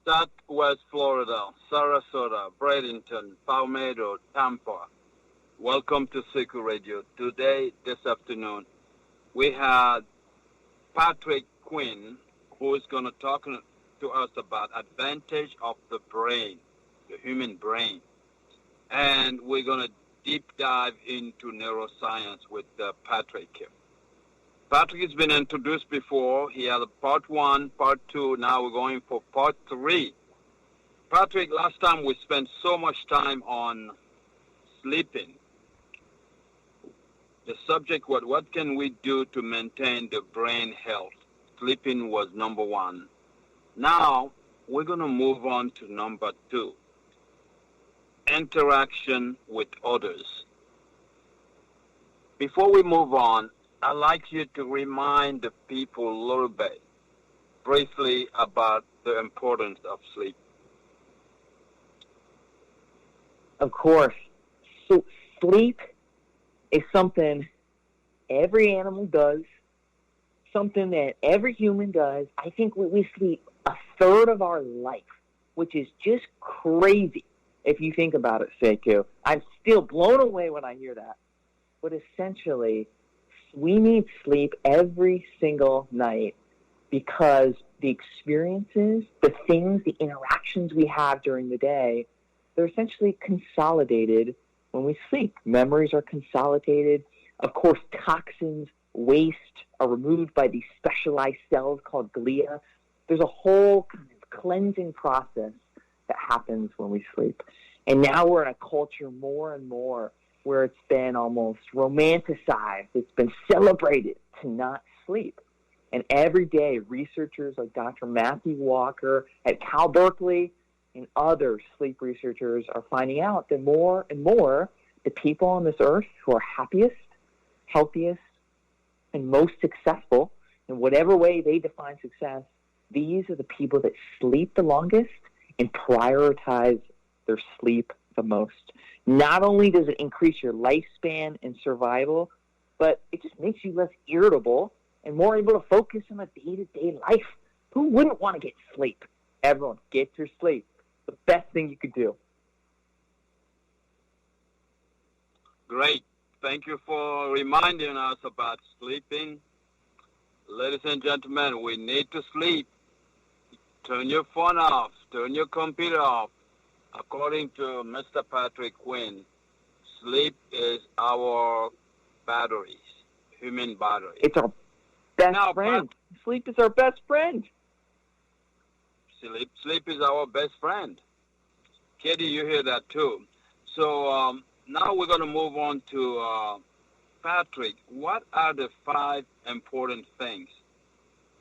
Southwest Florida, Sarasota, Bradenton, Palmetto, Tampa. Welcome to Seku Radio. Today, this afternoon, we had Patrick Quinn, who is going to talk to us about advantage of the brain, the human brain. And we're going to deep dive into neuroscience with Patrick here. Patrick has been introduced before. He had a part 1, part 2. Now we're going for part 3. Patrick, last time we spent so much time on sleeping. The subject was, what can we do to maintain the brain health? Sleeping was number 1. Now we're going to move on to number 2. Interaction with others. Before we move on, I'd like you to remind the people a little bit, briefly, about the importance of sleep. Of course. So sleep is something every animal does, something that every human does. I think we sleep a third of our life, which is just crazy if you think about it, Sekou. I'm still blown away when I hear that. But essentially, we need sleep every single night because the experiences, the things, the interactions we have during the day, they're essentially consolidated when we sleep. Memories are consolidated. Of course, toxins, waste are removed by these specialized cells called glia. There's a whole kind of cleansing process that happens when we sleep. And now we're in a culture more and more where it's been almost romanticized. It's been celebrated to not sleep. And every day, researchers like Dr. Mathew Walker at Cal Berkeley and other sleep researchers are finding out that more and more the people on this earth who are happiest, healthiest, and most successful, in whatever way they define success, these are the people that sleep the longest and prioritize their sleep the most. Not only does it increase your lifespan and survival, but it just makes you less irritable and more able to focus on a day-to-day life. Who wouldn't want to get sleep? Everyone, get your sleep. The best thing you could do. Great. Thank you for reminding us about sleeping. Ladies and gentlemen, we need to sleep. Turn your phone off. Turn your computer off. According to Mr. Patrick Quinn, sleep is our batteries, human batteries. It's our best friend. Sleep is our best friend. Sleep is our best friend. Katie, you hear that too. So now we're going to move on to Patrick. What are the 5 important things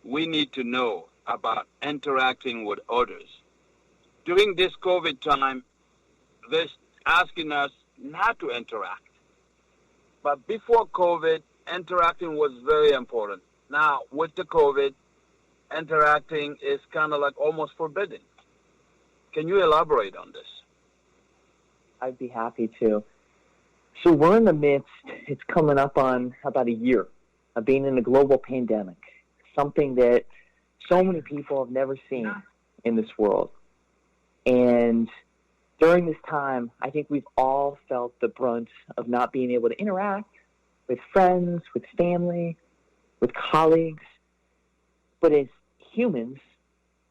we need to know about interacting with others? During this COVID time, they're asking us not to interact. But before COVID, interacting was very important. Now, with the COVID, interacting is kind of like almost forbidden. Can you elaborate on this? I'd be happy to. So we're in the midst, it's coming up on about a year of being in a global pandemic, something that so many people have never seen in this world. And during this time, I think we've all felt the brunt of not being able to interact with friends, with family, with colleagues. But as humans,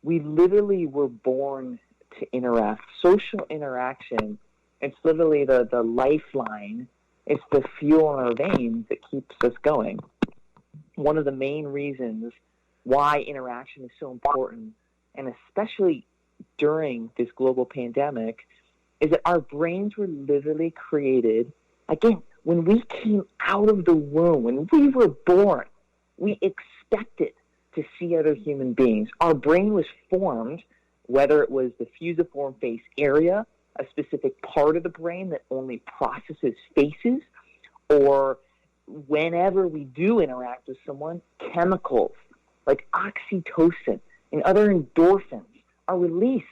we literally were born to interact. Social interaction, it's literally the lifeline. It's the fuel in our veins that keeps us going. One of the main reasons why interaction is so important, and especially during this global pandemic, is that our brains were literally created, again, when we came out of the womb, when we were born, we expected to see other human beings. Our brain was formed, whether it was the fusiform face area, a specific part of the brain that only processes faces, or whenever we do interact with someone, chemicals like oxytocin and other endorphins are released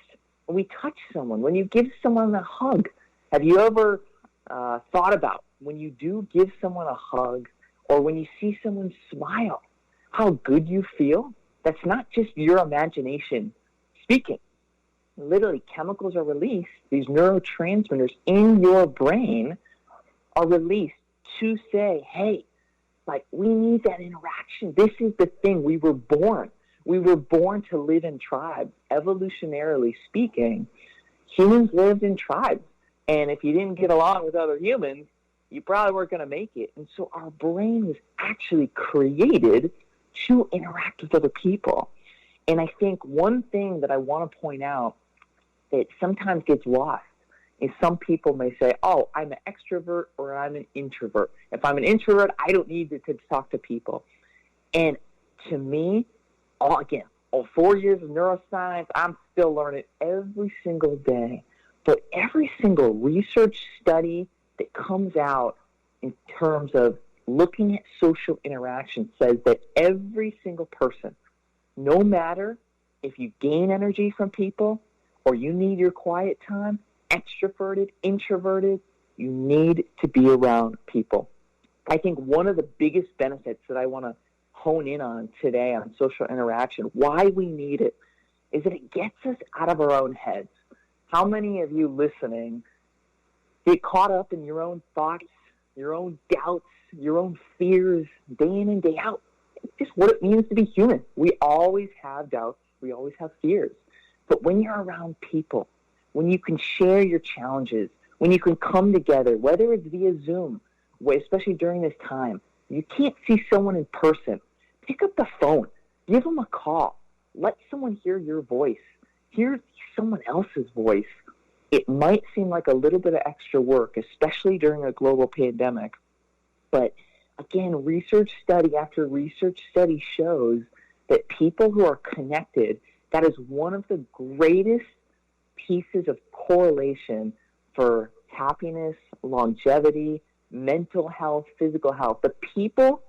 when we touch someone, when you give someone a hug. Have you ever thought about when you do give someone a hug or when you see someone smile, how good you feel? That's not just your imagination speaking. Literally, chemicals are released. These neurotransmitters in your brain are released to say, hey, like, we need that interaction. This is the thing. We were born. We were born to live in tribes. Evolutionarily speaking, humans lived in tribes. And if you didn't get along with other humans, you probably weren't going to make it. And so our brain was actually created to interact with other people. And I think one thing that I want to point out that sometimes gets lost is some people may say, oh, I'm an extrovert or I'm an introvert. If I'm an introvert, I don't need to talk to people. And to me, all 4 years of neuroscience, I'm still learning every single day. But every single research study that comes out in terms of looking at social interaction says that every single person, no matter if you gain energy from people or you need your quiet time, extroverted, introverted, you need to be around people. I think one of the biggest benefits that I want to hone in on today on social interaction, why we need it, is that it gets us out of our own heads. How many of you listening get caught up in your own thoughts, your own doubts, your own fears, day in and day out? It's just what it means to be human. We always have doubts. We always have fears. But when you're around people, when you can share your challenges, when you can come together, whether it's via Zoom, especially during this time, you can't see someone in person, pick up the phone, give them a call, let someone hear your voice, hear someone else's voice. It might seem like a little bit of extra work, especially during a global pandemic. But again, research study after research study shows that people who are connected, that is one of the greatest pieces of correlation for happiness, longevity, mental health, physical health. The people,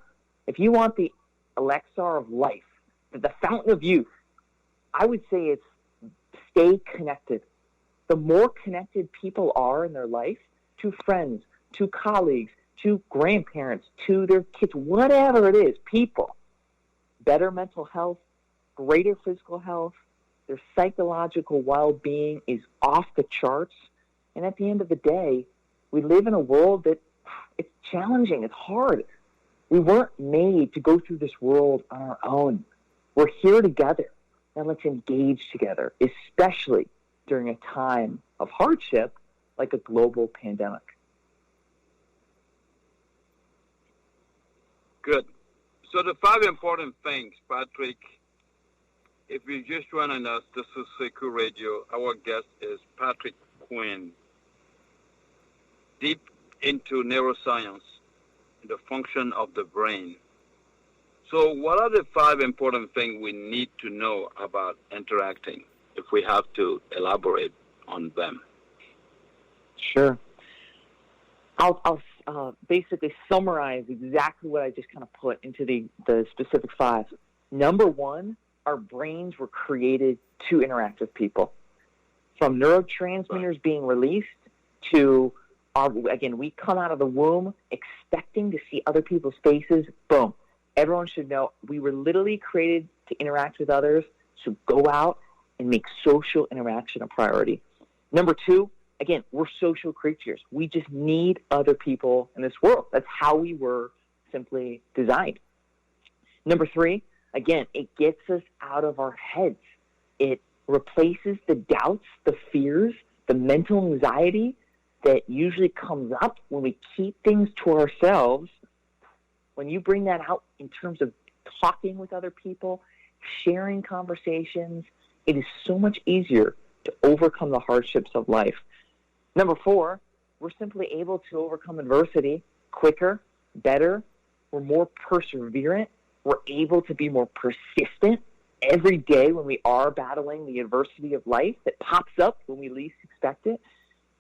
if you want the elixir of life, the fountain of youth, I would say it's stay connected. The more connected people are in their life to friends, to colleagues, to grandparents, to their kids, whatever it is, people, better mental health, greater physical health, their psychological well-being is off the charts. And at the end of the day, we live in a world that it's challenging, it's hard. We weren't made to go through this world on our own. We're here together. Now let's engage together, especially during a time of hardship like a global pandemic. Good. So the 5 important things, Patrick, if you're just joining us, this is Sekou Radio. Our guest is Patrick Quinn, deep into neuroscience, the function of the brain. So what are the 5 important things we need to know about interacting, if we have to elaborate on them? Sure. I'll basically summarize exactly what I just kind of put into the specific 5. Number 1, our brains were created to interact with people. From neurotransmitters being released to, we come out of the womb expecting to see other people's faces. Boom. Everyone should know we were literally created to interact with others, so go out and make social interaction a priority. Number 2, again, we're social creatures. We just need other people in this world. That's how we were simply designed. Number 3, again, it gets us out of our heads. It replaces the doubts, the fears, the mental anxiety that usually comes up when we keep things to ourselves. When you bring that out in terms of talking with other people, sharing conversations, it is so much easier to overcome the hardships of life. Number 4, we're simply able to overcome adversity quicker, better. We're more perseverant. We're able to be more persistent every day when we are battling the adversity of life that pops up when we least expect it.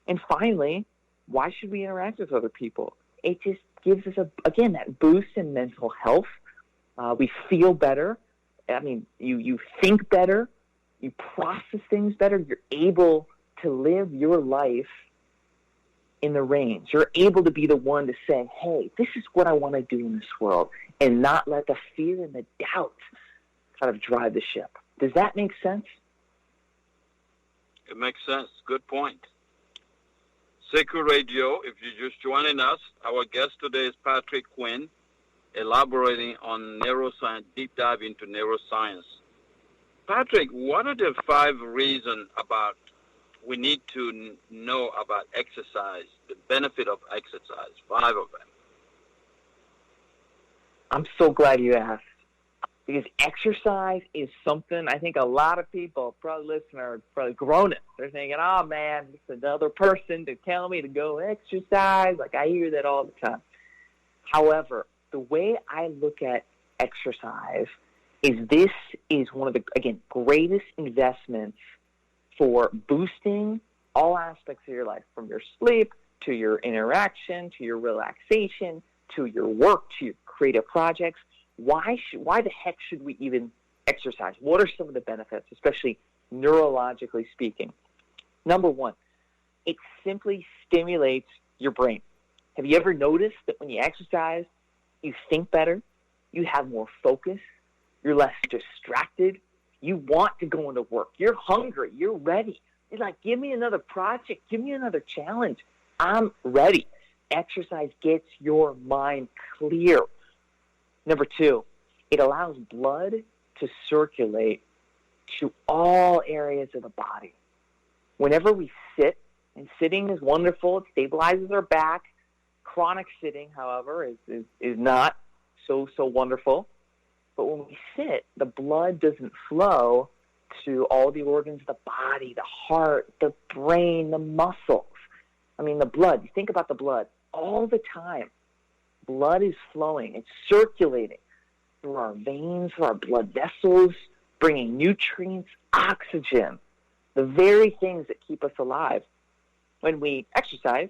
And finally, why should we interact with other people? It just gives us, again, that boost in mental health. We feel better. I mean, you think better. You process things better. You're able to live your life in the reins. You're able to be the one to say, hey, this is what I want to do in this world, and not let the fear and the doubt kind of drive the ship. Does that make sense? It makes sense. Good point. Sekou Radio, if you're just joining us, our guest today is Patrick Quinn, elaborating on neuroscience, deep dive into neuroscience. Patrick, what are the 5 reasons about we need to know about exercise, the benefit of exercise? 5 of them. I'm so glad you asked, because exercise is something I think a lot of people, probably listening, are probably groaning. They're thinking, oh man, it's another person to tell me to go exercise. Like, I hear that all the time. However, the way I look at exercise is this is one of the, again, greatest investments for boosting all aspects of your life, from your sleep to your interaction to your relaxation to your work to your creative projects. Why the heck should we even exercise? What are some of the benefits, especially neurologically speaking? Number 1, it simply stimulates your brain. Have you ever noticed that when you exercise, you think better, you have more focus, you're less distracted, you want to go into work, you're hungry, you're ready. It's like, give me another project, give me another challenge. I'm ready. Exercise gets your mind clear. Number 2, it allows blood to circulate to all areas of the body. Whenever we sit, and sitting is wonderful, it stabilizes our back. Chronic sitting, however, is not so wonderful. But when we sit, the blood doesn't flow to all the organs of the body, the heart, the brain, the muscles. I mean, the blood. You think about the blood all the time. Blood is flowing. It's circulating through our veins, through our blood vessels, bringing nutrients, oxygen, the very things that keep us alive. When we exercise,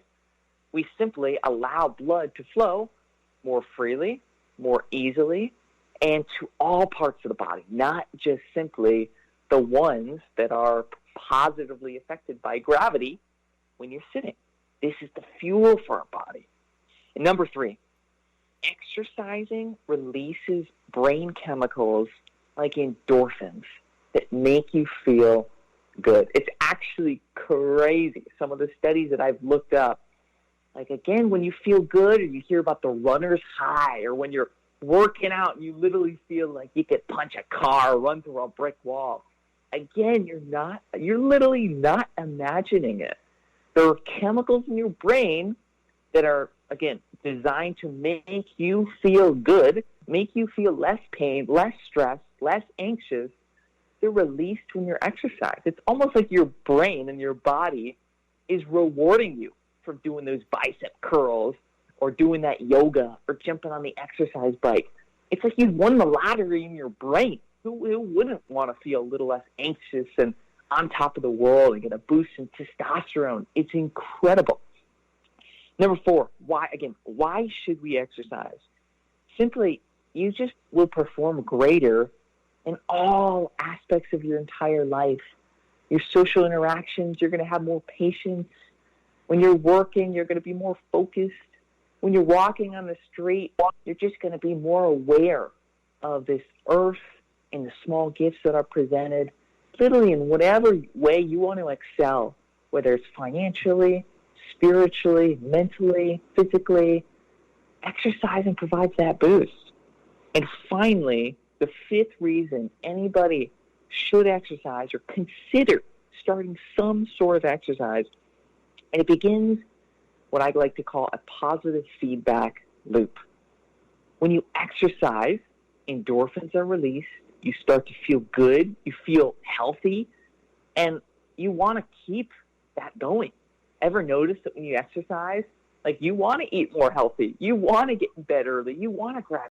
we simply allow blood to flow more freely, more easily, and to all parts of the body, not just simply the ones that are positively affected by gravity when you're sitting. This is the fuel for our body. And number 3, exercising releases brain chemicals like endorphins that make you feel good. It's actually crazy. Some of the studies that I've looked up, like, again, when you feel good, or you hear about the runner's high, or when you're working out and you literally feel like you could punch a car or run through a brick wall. Again, you're literally not imagining it. There are chemicals in your brain that are, again, designed to make you feel good, make you feel less pain, less stress, less anxious. They're released when you're exercise. It's almost like your brain and your body is rewarding you for doing those bicep curls or doing that yoga or jumping on the exercise bike. It's like you won the lottery in your brain. Who wouldn't want to feel a little less anxious and on top of the world and get a boost in testosterone? It's incredible. Number 4, why should we exercise? Simply, you just will perform greater in all aspects of your entire life. Your social interactions, you're going to have more patience. When you're working, you're going to be more focused. When you're walking on the street, you're just going to be more aware of this earth and the small gifts that are presented, literally in whatever way you want to excel, whether it's financially, spiritually, mentally, physically. Exercising provides that boost. And finally, the 5th reason anybody should exercise or consider starting some sort of exercise, and it begins what I like to call a positive feedback loop. When you exercise, endorphins are released, you start to feel good, you feel healthy, and you want to keep that going. Ever notice that when you exercise, Like, you want to eat more healthy. You want to get in bed early. You want to grab